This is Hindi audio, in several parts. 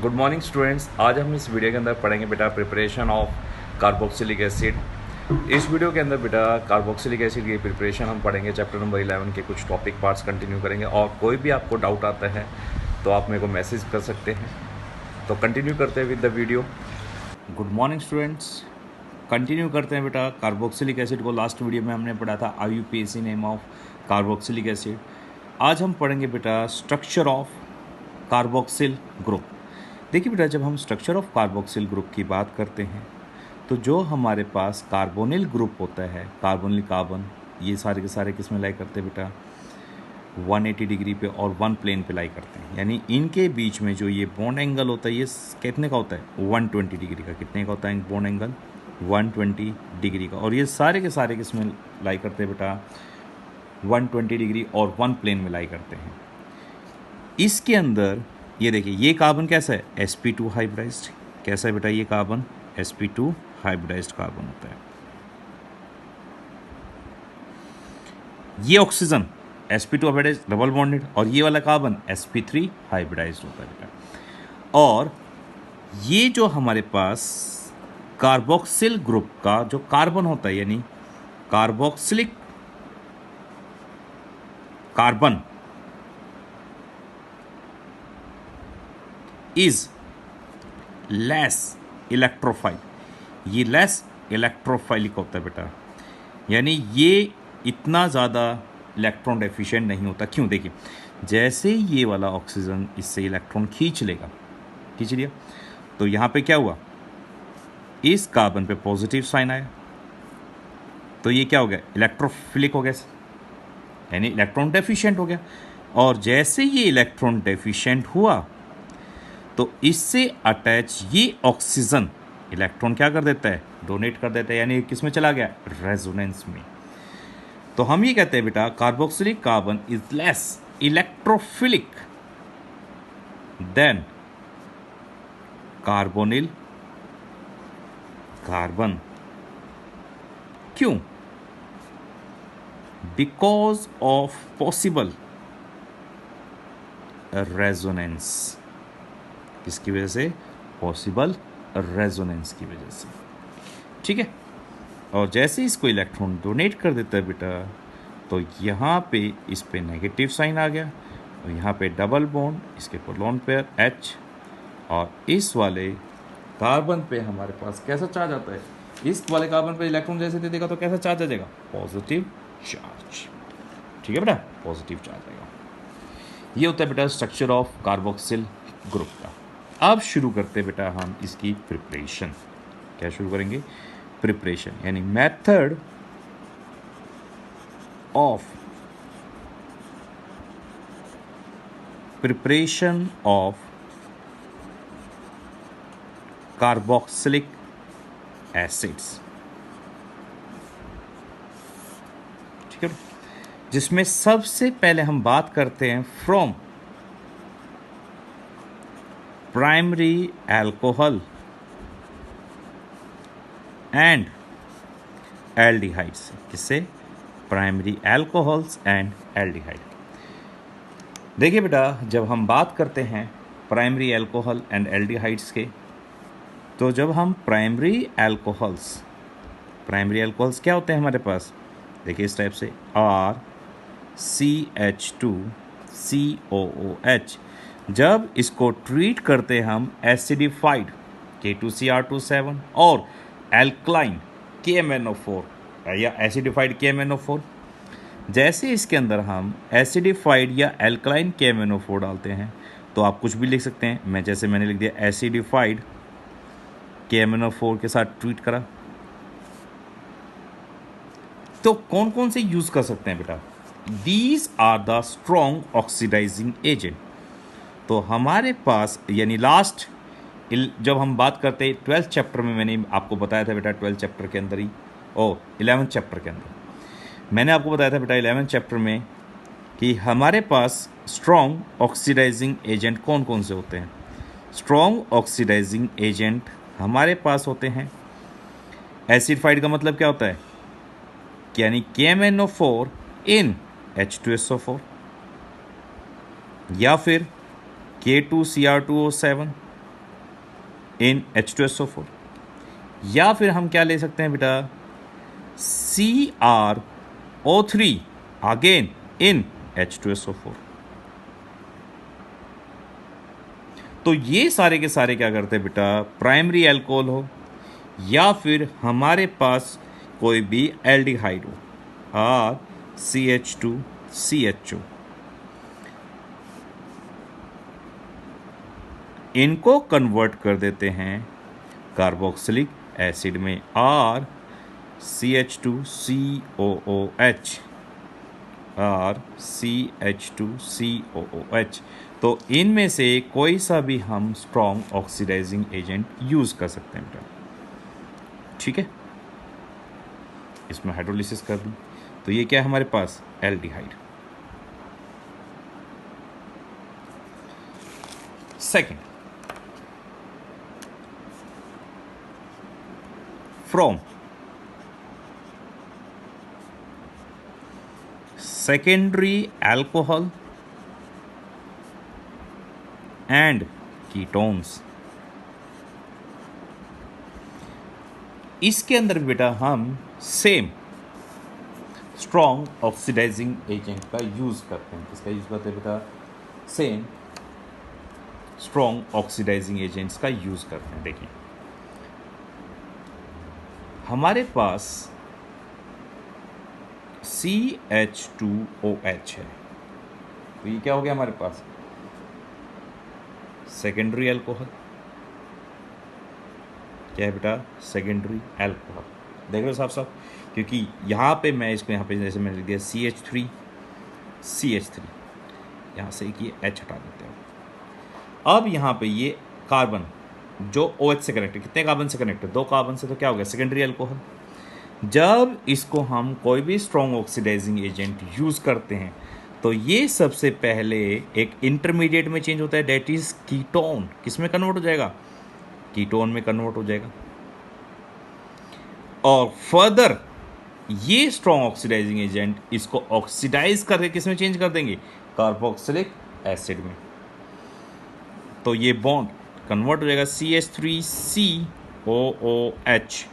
Good morning students. आज हम इस वीडियो के अंदर पढ़ेंगे बेटा प्रिपरेशन ऑफ कार्बोक्सिलिक एसिड। इस वीडियो के अंदर बेटा कार्बोक्सिलिक एसिड की प्रिपरेशन हम पढ़ेंगे। चैप्टर नंबर 11 के कुछ टॉपिक पार्ट्स कंटिन्यू करेंगे और कोई भी आपको डाउट आता है तो आप मेरे को मैसेज कर सकते हैं। तो कंटिन्यू करते हैं with the video. Good morning students, continue करते हैं बेटा कार्बोक्सिलिक एसिड को। लास्ट वीडियो में हमने पढ़ा था IUPAC name of carboxylic acid. आज हम पढ़ेंगे बेटा स्ट्रक्चर ऑफ कार्बोक्सिल ग्रुप। देखिए बेटा, जब हम स्ट्रक्चर ऑफ कार्बोक्सिल ग्रुप की बात करते हैं तो जो हमारे पास कार्बोनिल ग्रुप होता है, कार्बोनिल कार्बन, ये सारे के सारे किस में लाई करते हैं बेटा? 180 डिग्री पे और वन प्लेन पे लाई करते हैं। यानी इनके बीच में जो ये बॉन्ड एंगल होता है ये कितने का होता है? 120 डिग्री का। कितने का होता है बॉन्ड एंगल? 120 डिग्री का। और ये सारे के सारे किस में लाई करते हैं बेटा? 120 डिग्री और वन प्लेन में लाई करते हैं। इसके अंदर ये देखिए, ये कार्बन कैसा है? sp2 hybridised. कैसा है बेटा ये कार्बन? sp2 हाइब्रिडाइज्ड कार्बन होता है। ये oxygen sp2 hybridised double bonded, और ये वाला कार्बन sp3 हाइब्रिडाइज्ड होता है बेटा। और ये जो हमारे पास कार्बोक्सिल ग्रुप का जो कार्बन होता है, यानी carboxylic carbon is less electrophile. ये लेस इलेक्ट्रोफाइलिक होता है बेटा, यानी ये इतना ज़्यादा इलेक्ट्रॉन डेफिशिएंट नहीं होता। क्यों? देखिए, जैसे ये वाला ऑक्सीजन इससे इलेक्ट्रॉन खींच लेगा, खींच लिया, तो यहाँ पे क्या हुआ? इस कार्बन पे पॉजिटिव साइन आया, तो ये क्या हो गया? इलेक्ट्रोफिलिक हो गया, यानी इलेक्ट्रॉन डेफिशिएंट हो गया। और जैसे ये इलेक्ट्रॉन डेफिशिएंट हुआ तो इससे अटैच ये ऑक्सीजन इलेक्ट्रॉन क्या कर देता है? डोनेट कर देता है, यानी किस में चला गया? रेजोनेंस में। तो हम ये कहते हैं बेटा carboxylic carbon is less electrophilic than carbonyl carbon. क्यों? Because of possible resonance. किसकी वजह से? पॉसिबल रेजोनेंस की वजह से। ठीक है। और जैसे इसको इलेक्ट्रॉन डोनेट कर देता है बेटा, तो यहाँ पे इस पे नेगेटिव साइन आ गया, और यहाँ पे डबल बॉन्ड, इसके ऊपर लोन पेयर H, और इस वाले कार्बन पे हमारे पास कैसा चार्ज आता है? इस वाले कार्बन पे इलेक्ट्रॉन जैसे दे देगा तो कैसा चार्ज आ जाएगा? Positive charge. ठीक है बेटा, पॉजिटिव चार्ज आएगा। ये होता है बेटा स्ट्रक्चर ऑफ कार्बोक्सिल ग्रुप का। अब शुरू करते हैं बेटा हम इसकी प्रिपरेशन। क्या शुरू करेंगे? प्रिपरेशन, यानी method of preparation of carboxylic acids. ठीक है, जिसमें सबसे पहले हम बात करते हैं from primary alcohol and aldehyde से। किससे? Primary alcohols and aldehyde. देखिए बेटा, जब हम बात करते हैं प्राइमरी एल्कोहल एंड एल्डिहाइड्स के, तो जब हम प्राइमरी एल्कोहल्स क्या होते हैं हमारे पास? देखिए इस टाइप से RCH2COOH। जब इसको ट्रीट करते हम एसिडिफाइड K2Cr27 और एल्कलाइन KMnO4 या एसिडिफाइड KMnO4, जैसे इसके अंदर हम एसिडिफाइड या एल्कलाइन KMnO4 डालते हैं तो आप कुछ भी लिख सकते हैं। मैंने लिख दिया एसिडिफाइड KMnO4 के साथ ट्रीट करा। तो कौन कौन से यूज कर सकते हैं बेटा? These are the strong oxidising agent. तो हमारे पास, यानी लास्ट जब हम बात करते हैं 12th चैप्टर में, मैंने आपको बताया था बेटा 12th चैप्टर के अंदर ही, 11th चैप्टर के अंदर मैंने आपको बताया था बेटा 11th चैप्टर में कि हमारे पास स्ट्रॉन्ग ऑक्सीडाइजिंग एजेंट कौन कौन से होते हैं। स्ट्रॉन्ग ऑक्सीडाइजिंग एजेंट हमारे पास होते हैं, एसिडिफाइड का मतलब क्या होता है? यानी KMnO4 इन H2SO4, या फिर K2Cr2O7 इन H2SO4, या फिर हम क्या ले सकते हैं बेटा CrO3 अगेन इन H2SO4। तो ये सारे के सारे क्या करते हैं बेटा, प्राइमरी अल्कोहल हो या फिर हमारे पास कोई भी एल्डिहाइड हो, और CH2CHO, इनको कन्वर्ट कर देते हैं कार्बोक्सिलिक एसिड में, और CH2COOH और CH2COOH। तो इनमें से कोई सा भी हम स्ट्रॉन्ग ऑक्सीडाइजिंग एजेंट यूज कर सकते हैं बेटा, ठीक है। इसमें हाइड्रोलिसिस कर दूं तो ये क्या है हमारे पास, aldehyde. Second, from secondary alcohol and ketones, इसके अंदर बेटा हम सेम स्ट्रॉन्ग ऑक्सीडाइजिंग एजेंट का यूज करते हैं। किसका यूज करते हैं बेटा, सेम स्ट्रॉन्ग ऑक्सीडाइजिंग एजेंट्स का यूज करते हैं। देखिए हमारे पास CH2OH है, तो ये क्या हो गया हमारे पास, सेकेंडरी अल्कोहल। क्या है बेटा, सेकेंडरी अल्कोहल। देख रहे हो साफ साफ, क्योंकि यहाँ पे मैं इसको यहाँ पे जैसे मैंने लिख दिया CH3, यहाँ से एक ये H हटा देते हैं। अब यहाँ पे ये कार्बन जो OH से कनेक्ट है, कितने कार्बन से कनेक्ट है, 2 कार्बन से, तो क्या हो गया सेकेंडरी अल्कोहल। जब इसको हम कोई भी स्ट्रॉन्ग ऑक्सीडाइजिंग एजेंट यूज करते हैं तो ये सबसे पहले एक इंटरमीडिएट में चेंज होता है, डेट इज कीटोन। किस में कन्वर्ट हो जाएगा, कीटोन में कन्वर्ट हो जाएगा। और फर्दर ये स्ट्रॉन्ग ऑक्सीडाइजिंग एजेंट इसको ऑक्सीडाइज करके किस में चेंज कर देंगे, कार्बोक्सिलिक एसिड में। तो ये बॉन्ड कन्वर्ट हो जाएगा CH3COOH।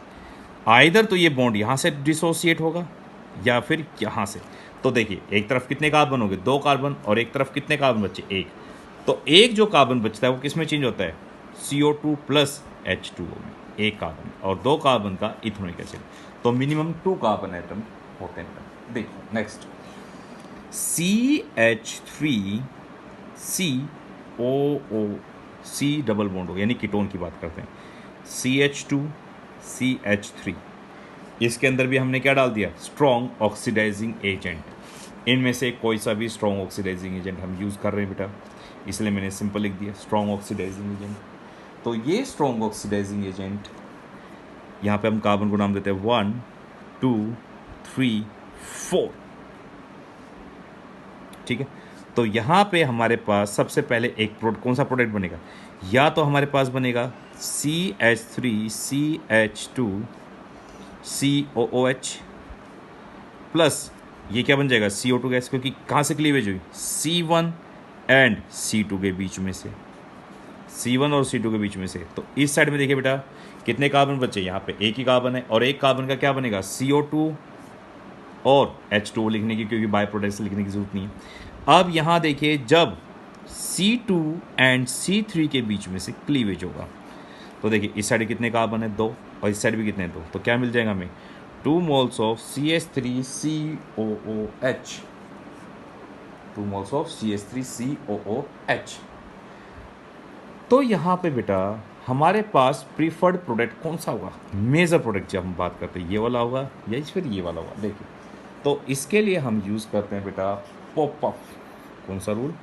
आइदर तो ये बॉन्ड यहां से डिसोसिएट होगा या फिर यहां से। तो देखिए एक तरफ कितने कार्बन हो गए, 2 कार्बन, और एक तरफ कितने कार्बन बचे, 1। तो एक जो कार्बन बचता है वो किस में चेंज होता है, CO2 प्लस H2O में, 1 कार्बन, और 2 कार्बन का इथेनोइक एसिड। तो मिनिमम 2 कार्बन एटम होते हैं। देखिए नेक्स्ट, CH3COOC डबल बॉन्ड हो, यानी कीटोन की बात करते हैं, CH2CH3, इसके अंदर भी हमने क्या डाल दिया, स्ट्रॉन्ग ऑक्सीडाइजिंग एजेंट। इनमें से कोई सा भी स्ट्रॉन्ग ऑक्सीडाइजिंग एजेंट हम यूज़ कर रहे हैं बेटा, इसलिए मैंने सिंपल लिख दिया स्ट्रॉन्ग ऑक्सीडाइजिंग एजेंट। तो ये स्ट्रॉन्ग ऑक्सीडाइजिंग एजेंट, यहाँ पे हम कार्बन को नाम देते हैं 1 2 3 4, ठीक है। तो यहाँ पे हमारे पास सबसे पहले एक कौन सा प्रोडक्ट बनेगा, या तो हमारे पास बनेगा CH3CH2COOH प्लस ये क्या बन जाएगा, CO2 गैस, क्योंकि कहाँ से क्लीवेज हुई, C1 एंड C2 के बीच में से, C1 और C2 के बीच में से। तो इस साइड में देखिए बेटा कितने कार्बन बचे, यहाँ पे एक ही कार्बन है, और एक कार्बन का क्या बनेगा, CO2 और H2O लिखने की, क्योंकि बाय प्रोडक्ट्स लिखने की जरूरत नहीं है। अब यहाँ देखिए जब C2 एंड C3 के बीच में से क्लीवेज होगा, तो देखिए इस साइड कितने कार्बन है, 2, और इस साइड भी कितने, 2। तो क्या मिल जाएगा हमें, 2 moles of CH3COOH, 2 moles of CH3COOH। तो यहाँ पे बेटा हमारे पास प्रीफर्ड प्रोडक्ट कौन सा होगा, मेजर प्रोडक्ट जब हम बात करते हैं, ये वाला होगा या फिर ये वाला होगा। देखिए तो इसके लिए हम यूज़ करते हैं बेटा पॉप ऑफ। कौन सा रूल,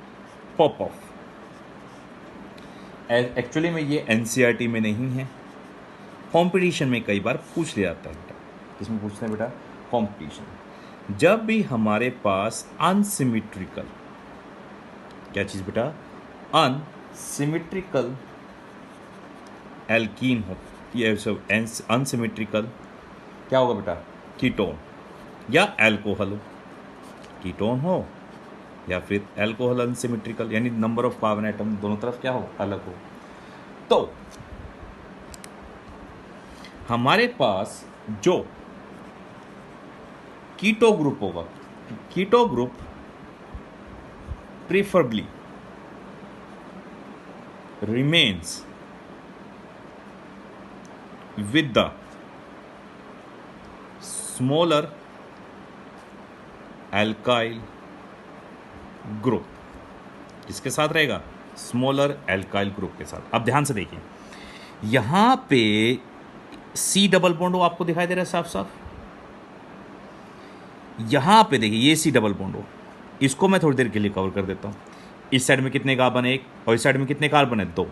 पॉप ऑफ। एक्चुअली में ये NCERT में नहीं है, कंपटीशन में कई बार पूछ लिया जाता है बेटा। किसमें पूछते हैं बेटा, कंपटीशन। जब भी हमारे पास अनसिमेट्रिकल, क्या चीज़ बेटा, अनसिमेट्रिकल एल्कीन हो, ये सब अनसिमेट्रिकल क्या होगा बेटा, कीटोन या अल्कोहल हो, कीटोन हो या फिर अल्कोहल अनसिमेट्रिकल, यानी नंबर ऑफ कार्बन एटम दोनों तरफ क्या हो, अलग हो। तो हमारे पास जो कीटो ग्रुप होगा, keto group preferably remains with the smaller alkyl group। किसके साथ रहेगा? स्मॉलर एल्काइल ग्रुप के साथ। अब ध्यान से देखिए, यहां पे सी डबल बॉन्ड हो आपको दिखाई दे रहा है साफ साफ। यहां पे देखिए ये सी डबल बॉन्ड हो, इसको मैं थोड़ी देर के लिए कवर कर देता हूं। इस साइड में कितने कार्बन है? 1, और इस साइड में कितने कार्बन है? 2।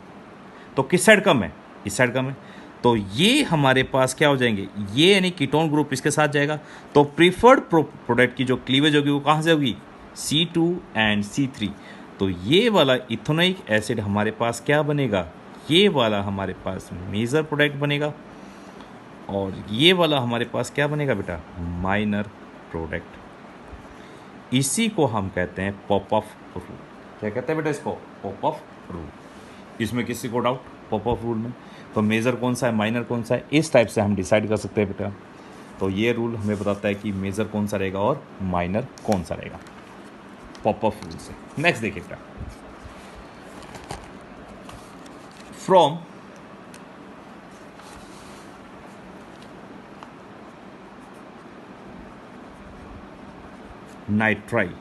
तो किस साइड कम है? इस साइड कम है। तो ये हमारे पास क्या हो जाएंगे? ये यानी कीटोन ग्रुप इसके साथ जाएगा। तो प्रीफर्ड प्रोडक्ट की जो क्लीवेज होगी वो कहाँ से होगी? C2 and C3। तो ये वाला इथेनोइक एसिड हमारे पास क्या बनेगा? ये वाला हमारे पास मेजर प्रोडक्ट बनेगा, और ये वाला हमारे पास क्या बनेगा बेटा? Minor product. इसी को हम कहते हैं पॉप ऑफ रूल। क्या कहते हैं बेटा इसको? Pop of rule. इसमें किसी को डाउट? पॉप ऑफ रूल में तो मेजर कौन सा है, माइनर कौन सा है, इस टाइप से हम डिसाइड कर सकते हैं बेटा। तो ये रूल हमें बताता है कि मेजर कौन सा रहेगा और माइनर कौन सा रहेगा, पॉप ऑफ रूल से। नेक्स्ट देखिए बेटा, फ्रॉम नाइट्राइल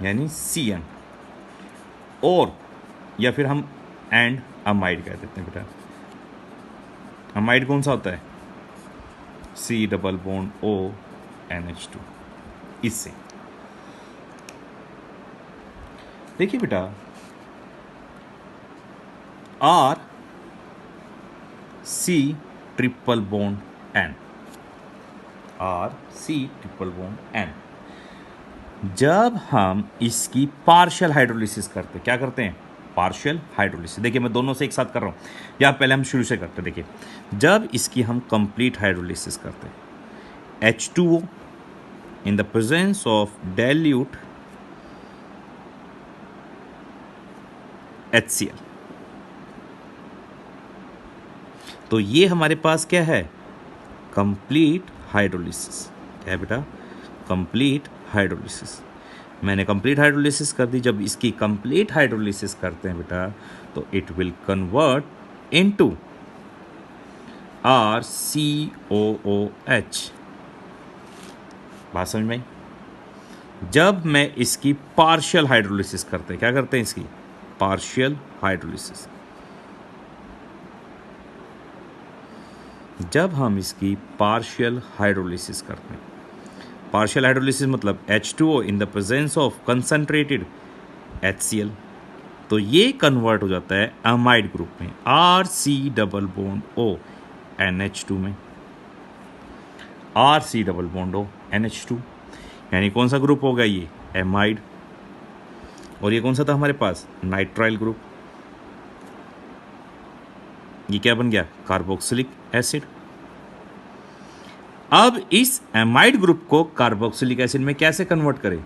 यानी CN, और या फिर हम एंड अमाइड कह देते हैं बेटा। अमाइड कौन सा होता है? C double bond O NH2। इससे देखिए बेटा, R C triple bond N, R C triple bond N। जब हम इसकी पार्शियल हाइड्रोलिसिस करते हैं, क्या करते हैं? Partial hydrolysis. देखिए मैं दोनों से एक साथ कर रहा हूं, या पहले हम शुरू से करते हैं। देखिए जब इसकी हम कंप्लीट हाइड्रोलिसिस करते हैं, H2O in the presence of dilute HCl, तो ये हमारे पास क्या है? Complete hydrolysis. क्या है बेटा? Complete hydrolysis. मैंने कंप्लीट हाइड्रोलिसिस कर दी। जब इसकी कंप्लीट हाइड्रोलिसिस करते हैं बेटा, तो it will convert into RCOOH। बात समझ में आई? जब मैं इसकी पार्शियल हाइड्रोलिसिस करते हैं, क्या करते हैं? इसकी पार्शियल हाइड्रोलिसिस। जब हम इसकी पार्शियल हाइड्रोलिसिस करते हैं, पार्शियल हाइड्रोलिसिस मतलब H2O in the presence of concentrated HCl, तो ये कन्वर्ट हो जाता है अमाइड ग्रुप में, RC double bond O NH2 में। RC double bond O NH2 यानी कौन सा ग्रुप होगा? ये एमाइड। और ये कौन सा था हमारे पास? Nitrile group. ये क्या बन गया? Carboxylic acid. अब इस एमाइड ग्रुप को कार्बोक्सिलिक एसिड में कैसे कन्वर्ट करें?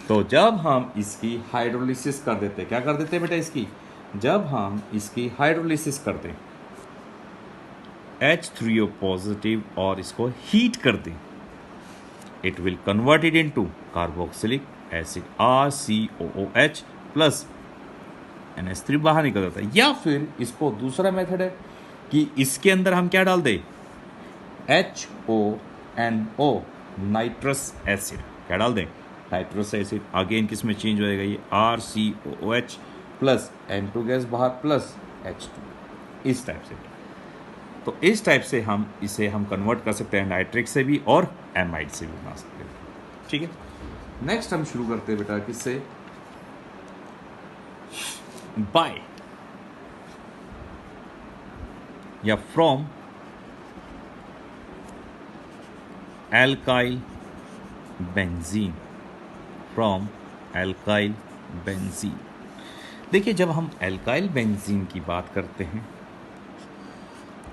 तो जब हम इसकी हाइड्रोलिसिस कर देते हैं, क्या कर देते हैं बेटा इसकी? जब हम इसकी हाइड्रोलिसिस करते हैं H3O पॉजिटिव और इसको हीट कर दें, it will convert it into carboxylic acid RCOOH plus NH3 बाहर निकल जाता है। या फिर इसको दूसरा मेथड है कि इसके अंदर हम क्या डाल दें? HONO nitrous acid. क्या डाल दें? Nitrous acid. अगेन किस में चेंज हो जाएगा? ये RCOOH प्लस N2 गैस बाहर प्लस H2। इस टाइप से, तो इस टाइप से हम इसे कन्वर्ट कर सकते हैं नाइट्रिक से भी और एमाइड से भी बना सकते हैं। ठीक है, नेक्स्ट हम शुरू करते हैं बेटा किससे? बाय या from alkyl benzene. From alkyl benzene. देखिए जब हम एल्काइल बेंजीन की बात करते हैं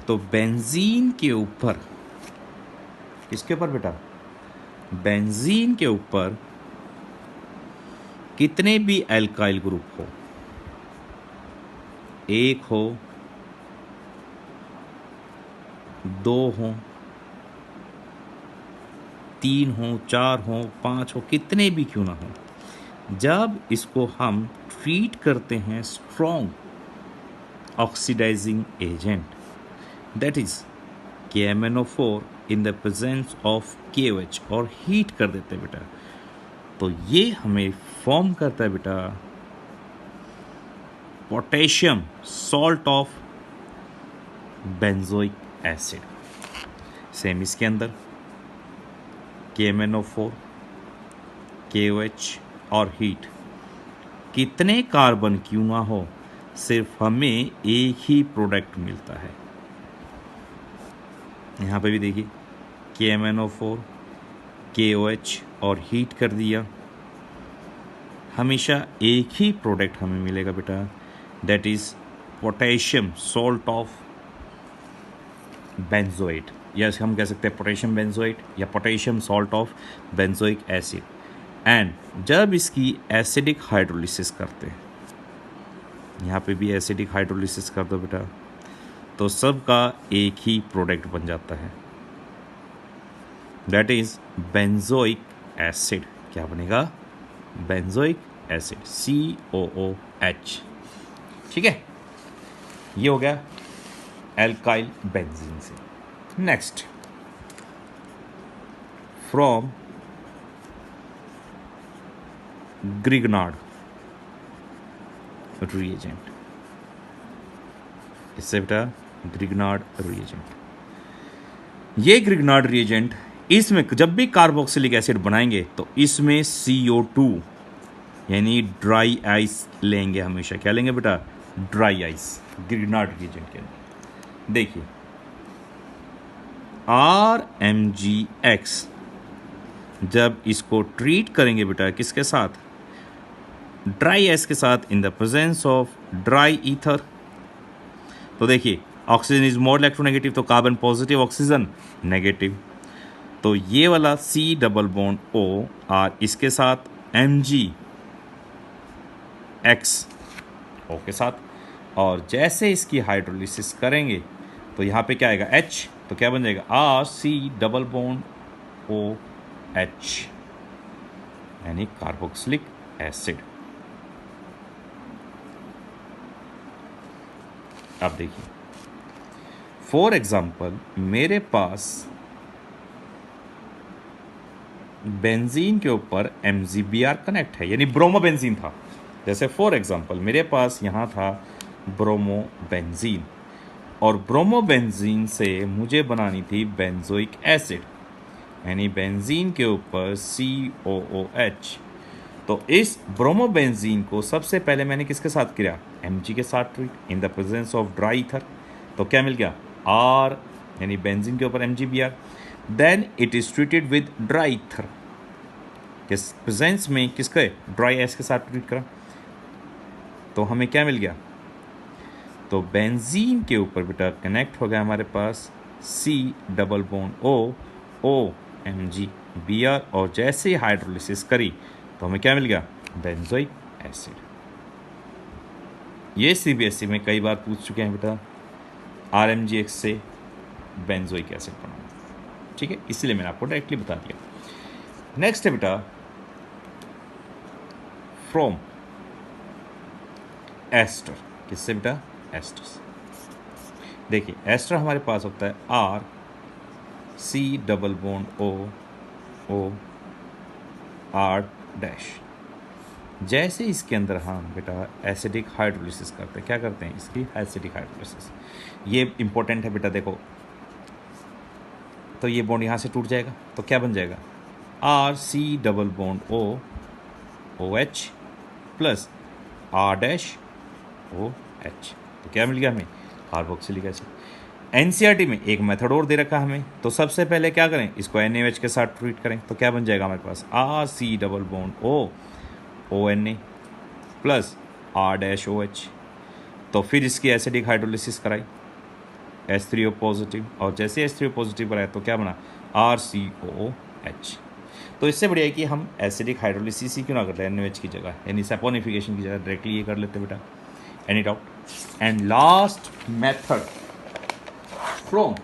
तो बेंजीन के ऊपर, किसके ऊपर बेटा? बेंजीन के ऊपर कितने भी एल्काइल ग्रुप हो, 1 हो, 2 हों, 3 हों, 4 हों, 5 हो, कितने भी क्यों ना हों, जब इसको हम ट्रीट करते हैं strong oxidising agent, that is KMnO4 in the presence of KOH, और हीट कर देते हैं बेटा, तो ये हमें फॉर्म करता है बेटा potassium salt of benzoic acid. Same इसके अंदर KMnO4, KOH और हीट, कितने कार्बन क्यों ना हो, सिर्फ हमें एक ही प्रोडक्ट मिलता है। यहाँ पे भी देखिए KMnO4, KOH और हीट कर दिया, हमेशा एक ही प्रोडक्ट हमें मिलेगा बेटा, that is potassium salt of benzoate, या हम कह सकते हैं पोटेशियम बेंजोएट या potassium salt of benzoic acid. And जब इसकी एसिडिक हाइड्रोलिसिस करते हैं, यहाँ पे भी एसिडिक हाइड्रोलिसिस कर दो बेटा, तो सबका एक ही प्रोडक्ट बन जाता है, दैट इज बेंजोइक एसिड। क्या बनेगा? Benzoic acid, COOH। ठीक है, ये हो गया एल्काइल बेंजीन से। नेक्स्ट, फ्रॉम ग्रिग्नार्ड रिएजेंट, इससे बेटा ग्रिग्नार्ड रिएजेंट, ये ग्रिग्नार्ड रिएजेंट, इसमें जब भी कार्बोक्सिलिक एसिड बनाएंगे तो इसमें CO2 यानी ड्राई आइस लेंगे हमेशा। क्या लेंगे बेटा? ड्राई आइस ग्रिग्नार्ड रिएजेंट के अंदर। देखिए RMgX, जब इसको ट्रीट करेंगे बेटा किसके साथ? ड्राई आइस के साथ, इन the presence of dry ether, तो देखिए ऑक्सीजन इज मोर इलेक्ट्रोनेगेटिव, तो कार्बन पॉजिटिव, ऑक्सीजन नेगेटिव, तो ये वाला C double bond O R इसके साथ Mgx O के साथ, और जैसे इसकी हाइड्रोलिसिस करेंगे तो यहाँ पे क्या आएगा? H, तो क्या बन जाएगा? RC डबल बॉन्ड OH, यानी कार्बोक्सिलिक एसिड। अब देखिए फॉर एग्जाम्पल मेरे पास बेंजीन के ऊपर MgBr कनेक्ट है, यानी ब्रोमो बेंजीन था। जैसे फॉर एग्जांपल मेरे पास यहाँ था ब्रोमो बेंजीन, और ब्रोमो बेंजीन से मुझे बनानी थी बेंजोइक एसिड, यानी बेंजीन के ऊपर COOH। तो इस ब्रोमो बेंजीन को सबसे पहले मैंने किसके साथ किया? Mg के साथ treat, in the presence of dry ether, तो क्या मिल गया? R, यानी बेंजीन के ऊपर MgBr। Then it is treated with dry ether, किस प्रेजेंस में? किसके? ड्राई एस के साथ ट्रीट करा, तो हमें क्या मिल गया? तो बेंजीन के ऊपर बेटा कनेक्ट हो गया हमारे पास C double bond O MgBr, और जैसे ही हाइड्रोलिसिस करी तो हमें क्या मिल गया? Benzoic acid. ये CBSE में कई बार पूछ चुके हैं बेटा, RMgX से बेंजोइक एसिड बनाना, ठीक है, इसलिए मैंने आपको डायरेक्टली बता दिया। नेक्स्ट है बेटा फ्रॉम एस्टर, किससे बेटा? एस्टर से। देखिए एस्टर हमारे पास होता है RC double bond O R dash. जैसे इसके अंदर हम बेटा एसिडिक हाइड्रोलिसिस करते हैं, क्या करते हैं? इसकी एसिडिक हाइड्रोलिसिस, ये इंपॉर्टेंट है बेटा। देखो तो ये बॉन्ड यहाँ से टूट जाएगा, तो क्या बन जाएगा? RC double bond OH plus R dash OH, तो क्या मिल गया हमें? Carboxylic acid. NCERT में एक मेथड और दे रखा है हमें, तो सबसे पहले क्या करें? इसको NaOH के साथ ट्रीट करें, तो क्या बन जाएगा हमारे पास? RC double bond ONA plus R dash OH, तो फिर इसकी एसिडिक हाइड्रोलिसिस कराई H3O पॉजिटिव, और जैसे H3O पॉजिटिव कराया तो क्या बना? RCOOH। तो इससे बढ़िया है कि हम एसिडिक हाइड्रोलिसिस ही क्यों ना करते हैं NaOH की जगह, यानी सैपोनिफिकेशन की जगह डायरेक्टली ये कर लेते बेटा। Any doubt? And last method from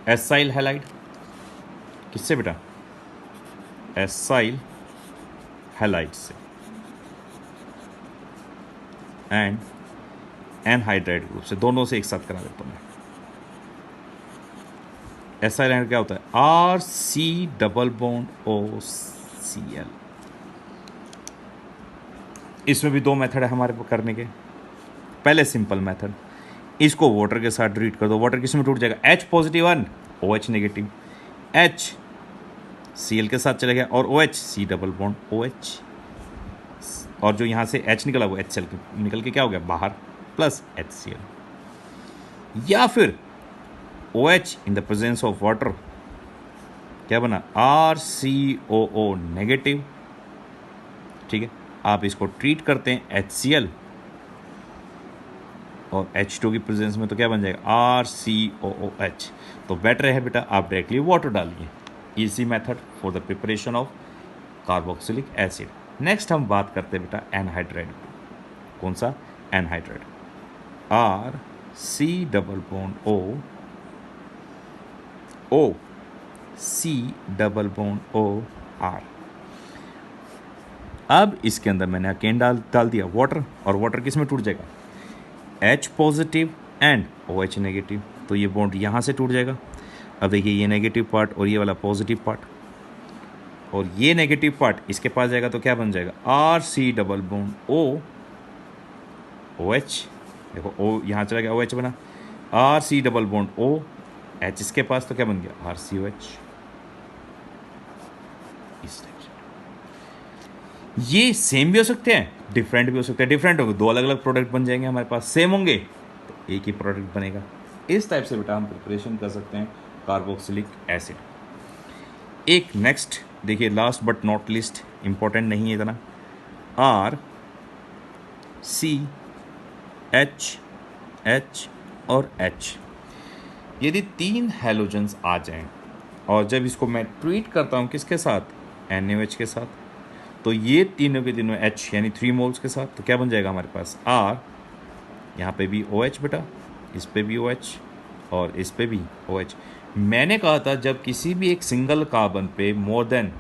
acyl halide, किससे बेटा? एसाइल हैलाइड से। एंड एनहाइड्राइड ग्रुप से, दोनों से एक साथ करा देता हूं मैं। एसाइल हैलाइड क्या होता है? R C double bond O C L. इसमें भी दो मेथड है हमारे पास करने के। पहले सिंपल मेथड, इसको वाटर के साथ ट्रीट कर दो। वाटर किस में टूट जाएगा? H positive one, OH negative, H Cl के साथ चले गया और OH C double bond OH, और जो यहाँ से H निकला वो HCl निकल के क्या हो गया? बाहर, प्लस HCl। या फिर OH in the presence of water क्या बना? RCOO negative. ठीक है, आप इसको ट्रीट करते हैं HCl और H2 की प्रेजेंस में, तो क्या बन जाएगा? RCOOH। तो बेटर है बेटा आप डायरेक्टली वाटर डालिए। Easy method for the preparation of carboxylic acid. Next हम बात करते हैं बेटा एनहाइड्राइड। कौन सा? Anhydride. RC double bond O C double bond OR। अब इसके अंदर मैंने अकेन डाल दिया वाटर, और वाटर किस में टूट जाएगा? H positive and OH negative. तो ये बॉन्ड यहाँ से टूट जाएगा। अब देखिए ये नेगेटिव पार्ट और ये वाला पॉजिटिव पार्ट, और ये नेगेटिव पार्ट इसके पास जाएगा तो क्या बन जाएगा? RC double bond OH। देखो O यहाँ चला गया, OH बना। RC डबल बॉन्ड OH इसके पास, तो क्या बन गया? RCOH। इस टाइप से ये सेम भी हो सकते हैं, डिफरेंट भी हो सकते हैं। डिफरेंट होंगे, दो अलग अलग प्रोडक्ट बन जाएंगे हमारे पास। सेम होंगे तो एक ही प्रोडक्ट बनेगा। इस टाइप से बेटा हम प्रिपरेशन कर सकते हैं कार्बोक्सिलिक एसिड। एक नेक्स्ट देखिए, last but not list, important नहीं है इतना, RCH और H। यदि तीन हैलोजन्स आ जाएं और जब इसको मैं ट्रीट करता हूँ किसके साथ? NaOH के साथ, तो ये तीनों के तीनों H यानी 3 मोल्स के साथ, तो क्या बन जाएगा हमारे पास? R, यहाँ पे भी OH बेटा, इस पे भी OH और इस पे भी OH। मैंने कहा था जब किसी भी एक सिंगल कार्बन पे मोर देन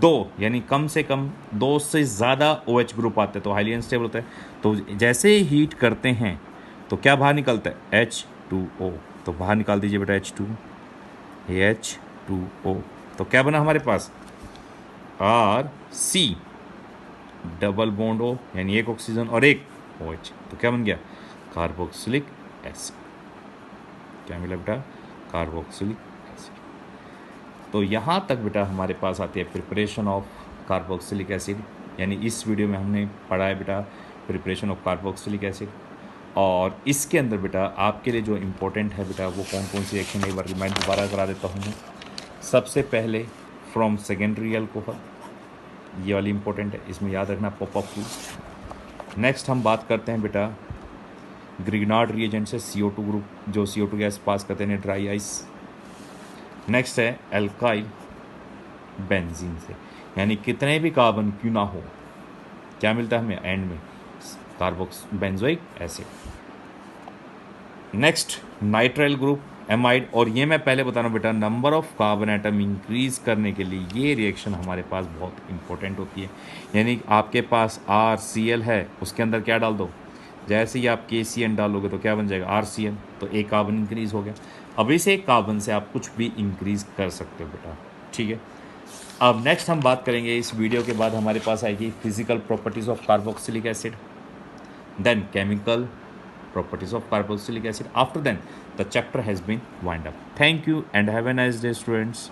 2 यानी कम से कम 2 से ज़्यादा OH ग्रुप आते हैं तो हाईली अनस्टेबल होता है। तो जैसे ही हीट करते हैं तो क्या बाहर निकलता है? H2O। तो बाहर निकाल दीजिए बेटा H2, H2O। तो क्या बना हमारे पास? RC डबल बॉन्ड O यानी एक ऑक्सीजन और एक OH, तो क्या बन गया? Carboxylic acid. क्या मिला बेटा? Carboxylic acid. तो यहाँ तक बेटा हमारे पास आती है प्रिपरेशन ऑफ कार्बोक्सिलिक एसिड। यानी इस वीडियो में हमने पढ़ा है बेटा प्रिपरेशन ऑफ कार्बोक्सिलिक एसिड। और इसके अंदर बेटा आपके लिए जो इम्पोर्टेंट है बेटा वो कौन कौन सी रिएक्शन, एक बार रिमाइंड दोबारा करा देता हूँ मैं। सबसे पहले फ्रॉम सेकेंडरी अल्कोहल, ये वाली इंपॉर्टेंट है, इसमें याद रखना पॉप अप। नेक्स्ट हम बात करते हैं बेटा ग्रिग्नार्ड रिएजेंट से CO2 ग्रुप, जो CO2 गैस पास करते हैं ड्राई आइस। नेक्स्ट है एल्काइल बेंजीन से, यानी कितने भी कार्बन क्यों ना हो क्या मिलता है हमें एंड में? Carbox benzoic acid. Next nitrile group amide, और ये मैं पहले बता रहा हूँ बेटा number of carbon atom increase करने के लिए ये रिएक्शन हमारे पास बहुत इंपॉर्टेंट होती है। यानी आपके पास RCl है, उसके अंदर क्या डाल दो? जैसे ही आप KCN डालोगे तो क्या बन जाएगा? RCl। तो एक कार्बन इंक्रीज हो गया। अब इस एक कार्बन से आप कुछ भी इंक्रीज कर सकते हो बेटा, ठीक है। अब नेक्स्ट हम बात करेंगे, इस वीडियो के बाद हमारे पास आएगी physical properties of carboxylic acid, then chemical properties of carboxylic acid. After then the chapter has been wind up. Thank you and have a nice day students.